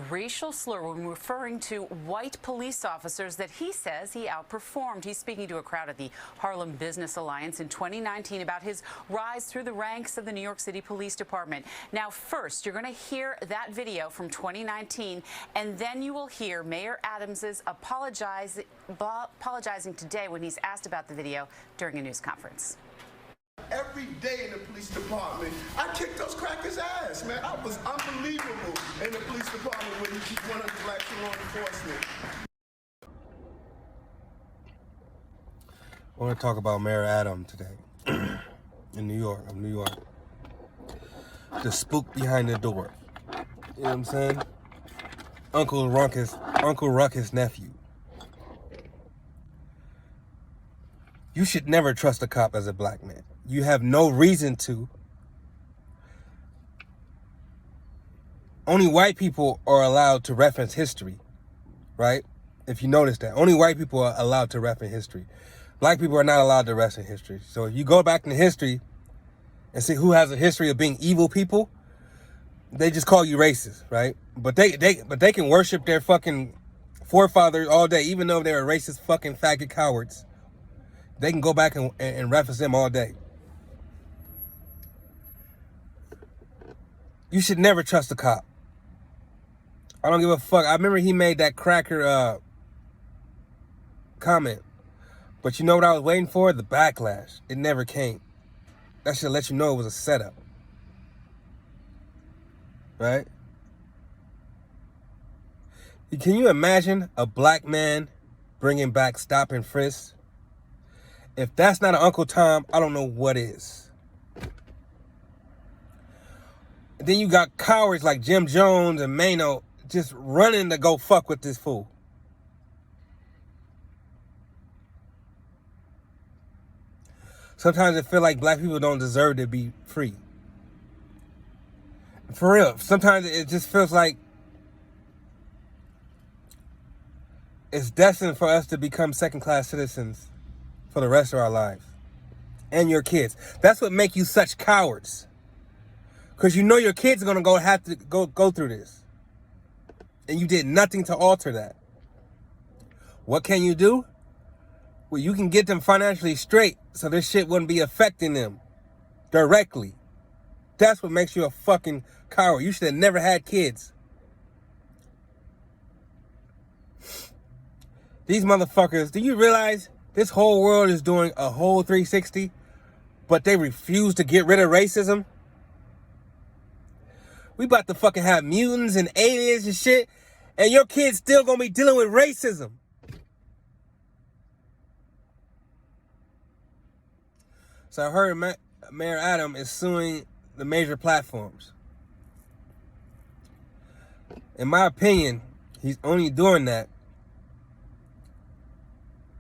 racial slur when referring to white police officers that he says he outperformed. He's speaking to a crowd at the Harlem Business Alliance in 2019 about his rise through the ranks of the New York City Police Department. Now, first, you're going to hear that video from 2019, and then you will hear Mayor Adams' apologizing today when he's asked about the video during a news conference. Every day in the police department, I kicked those crackers' ass, man. I was unbelievable in the police department when you keep one of the blacks in law enforcement. I want to talk about Mayor Adams today in New York. The spook behind the door. You know what I'm saying? Uncle Ruckus' nephew. You should never trust a cop as a black man. You have no reason to. Only white people are allowed to reference history, right? If you notice that. Only white people are allowed to reference history. Black people are not allowed to reference history. So if you go back in history and see who has a history of being evil people, they just call you racist, right? But they can worship their fucking forefathers all day, even though they're racist fucking faggot cowards. They can go back and reference them all day. You should never trust a cop. I don't give a fuck. I remember he made that cracker comment. But you know what I was waiting for? The backlash. It never came. That should let you know it was a setup. Right? Can you imagine a black man bringing back stop and frisk? If that's not an Uncle Tom, I don't know what is. Then you got cowards like Jim Jones and Mano just running to go fuck with this fool. Sometimes I feel like black people don't deserve to be free. For real. Sometimes it just feels like it's destined for us to become second-class citizens for the rest of our lives. And your kids. That's what makes you such cowards. Because you know your kids are going to have to go through this. And you did nothing to alter that. What can you do? Well, you can get them financially straight so this shit wouldn't be affecting them directly. That's what makes you a fucking coward. You should have never had kids. These motherfuckers, do you realize this whole world is doing a whole 360, but they refuse to get rid of racism? We about to fucking have mutants and aliens and shit, and your kids still gonna be dealing with racism. So I heard Mayor Adams is suing the major platforms. In my opinion, he's only doing that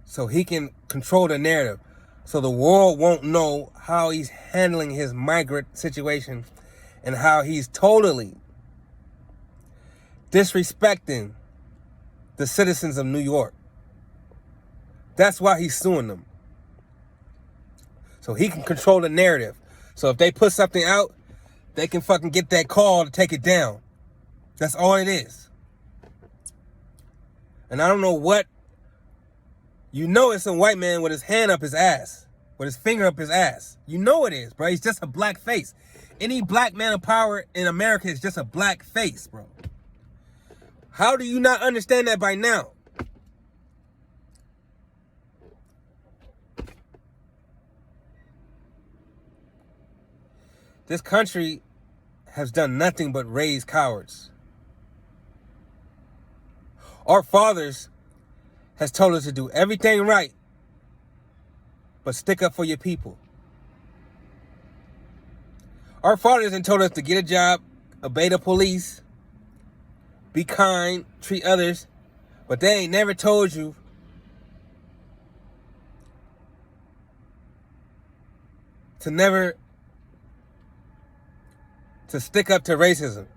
so he can control the narrative. So the world won't know how he's handling his migrant situation and how he's totally disrespecting the citizens of New York. That's why he's suing them. So he can control the narrative. So if they put something out, they can fucking get that call to take it down. That's all it is. And I don't know what. You know it's some white man with his hand up his ass. With his finger up his ass. You know it is, bro. He's just a black face. Any black man of power in America is just a black face, bro. How do you not understand that by now? This country has done nothing but raise cowards. Our fathers has told us to do everything right, but stick up for your people. Our fathers have told us to get a job, obey the police, be kind, treat others, but they ain't never told you to stick up to racism.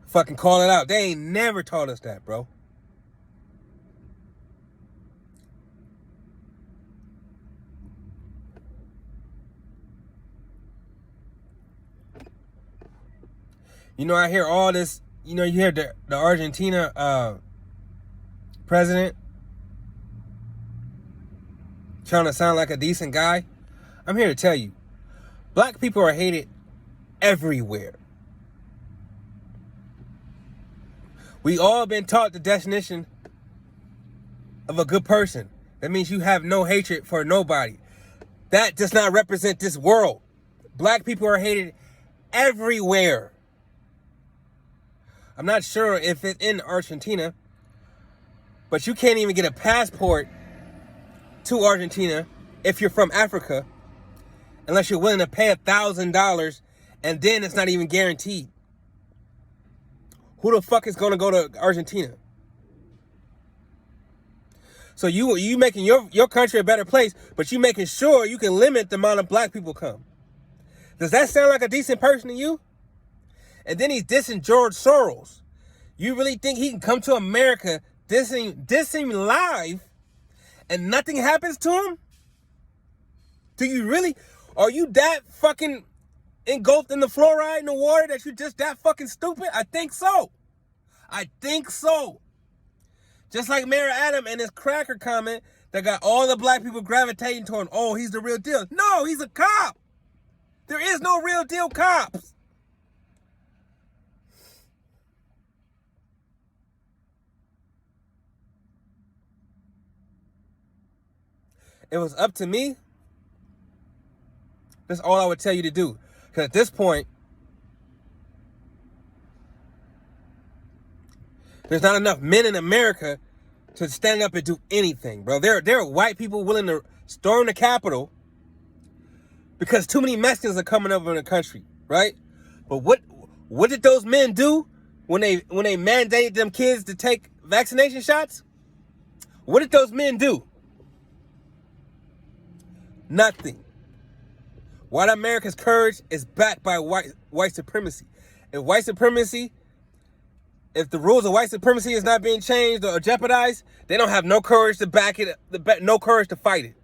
Fucking call it out. They ain't never taught us that, bro. You know, I hear all this you know, you hear the Argentina president trying to sound like a decent guy. I'm here to tell you, black people are hated everywhere. We all been taught the definition of a good person. That means you have no hatred for nobody. That does not represent this world. Black people are hated everywhere. I'm not sure if it's in Argentina, but you can't even get a passport to Argentina if you're from Africa unless you're willing to pay $1,000, and then it's not even guaranteed. Who the fuck is going to go to Argentina? So you making your country a better place, but you making sure you can limit the amount of black people come. Does that sound like a decent person to you? And then he's dissing George Soros. You really think he can come to America dissing live and nothing happens to him? Do you really? Are you that fucking engulfed in the fluoride in the water that you just that fucking stupid? I think so. I think so. Just like Mayor Adam and his cracker comment that got all the black people gravitating toward him. Oh, he's the real deal. No, he's a cop. There is no real deal cops. It was up to me. That's all I would tell you to do. Because at this point, there's not enough men in America to stand up and do anything, bro. There are white people willing to storm the Capitol because too many Mexicans are coming over in the country, right? But what did those men do when they mandated them kids to take vaccination shots? What did those men do? Nothing. White America's courage is backed by white supremacy. If the rules of white supremacy is not being changed or jeopardized, they don't have no courage to back it, no courage to fight it.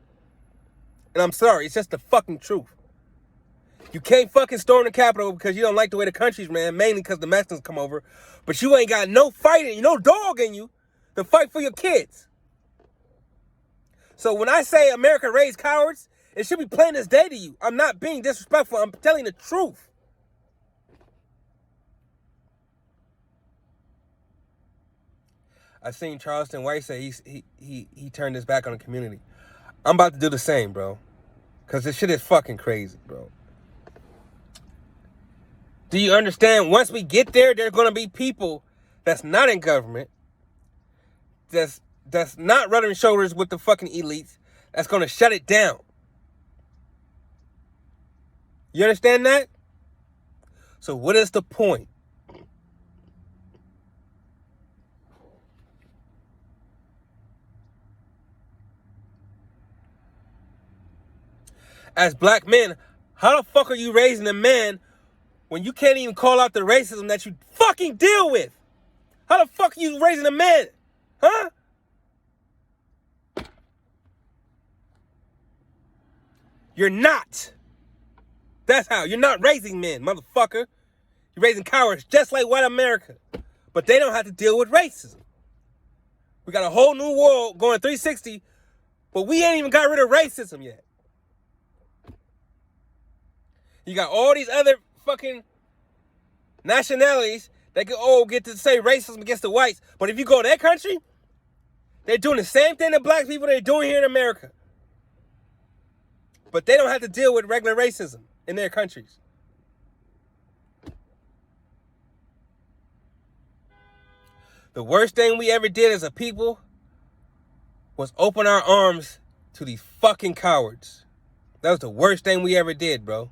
And I'm sorry, it's just the fucking truth. You can't fucking storm the Capitol because you don't like the way the country's ran, mainly because the Mexicans come over. But you ain't got no fighting, no dog in you to fight for your kids. So when I say America raised cowards, it should be plain as day to you. I'm not being disrespectful. I'm telling the truth. I've seen Charleston White say he turned his back on the community. I'm about to do the same, bro. Because this shit is fucking crazy, bro. Do you understand? Once we get there, there's going to be people that's not in government, that's not running shoulders with the fucking elites, that's going to shut it down. You understand that? So what is the point? As black men, how the fuck are you raising a man when you can't even call out the racism that you fucking deal with? How the fuck are you raising a man? Huh? You're not. That's how. You're not raising men, motherfucker. You're raising cowards just like white America. But they don't have to deal with racism. We got a whole new world going 360, but we ain't even got rid of racism yet. You got all these other fucking nationalities that can all get to say racism against the whites. But if you go to their country, they're doing the same thing to black people they're doing here in America. But they don't have to deal with regular racism in their countries. The worst thing we ever did as a people was open our arms to these fucking cowards. That was the worst thing we ever did, bro.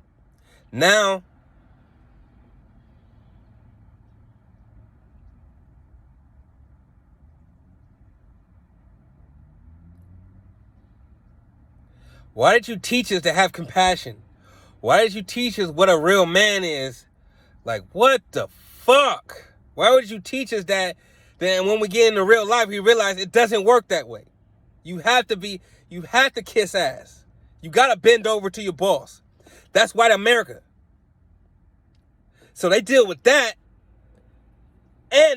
Now, why did you teach us to have compassion? Why did you teach us what a real man is? Like, what the fuck? Why would you teach us that? Then when we get into real life, we realize it doesn't work that way. You have to kiss ass. You got to bend over to your boss. That's white America. So they deal with that.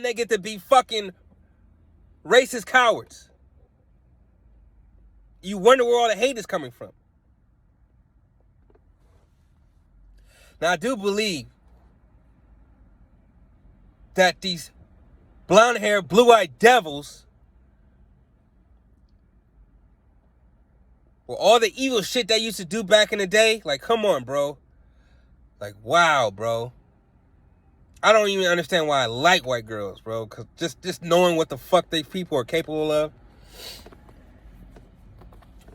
sudden they get to be fucking racist cowards. You wonder where all the hate is coming from. Now, I do believe that these blonde-haired, blue-eyed devils, with all the evil shit they used to do back in the day, like, come on, bro. Like, wow, bro. I don't even understand why I like white girls, bro. Cause just knowing what the fuck these people are capable of.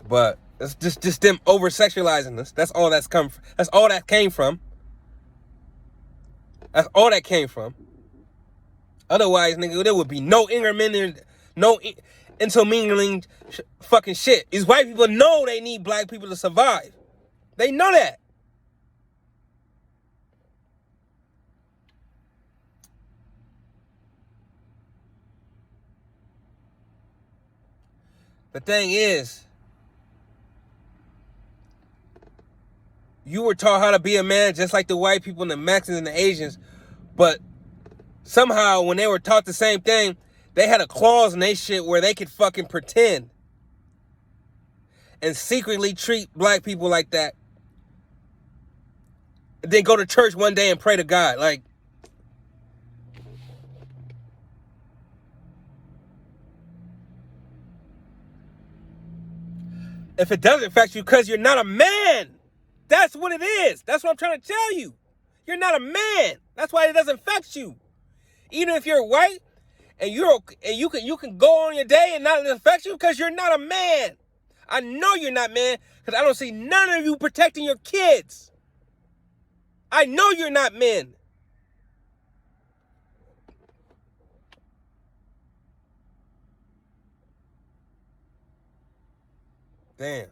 But it's just them over-sexualizing us. That's all that's come. That's all that came from. That's all that came from. Otherwise, nigga, there would be no intermingling fucking shit. These white people know they need black people to survive. They know that. The thing is, you were taught how to be a man just like the white people and the Mexicans and the Asians, but somehow when they were taught the same thing, they had a clause in their shit where they could fucking pretend and secretly treat black people like that. And then go to church one day and pray to God. Like, if it doesn't affect you because you're not a man. That's what it is. That's what I'm trying to tell you. You're not a man. That's why it doesn't affect you. Even if you're white and you can go on your day and not affect you because you're not a man. I know you're not man because I don't see none of you protecting your kids. I know you're not men. Damn.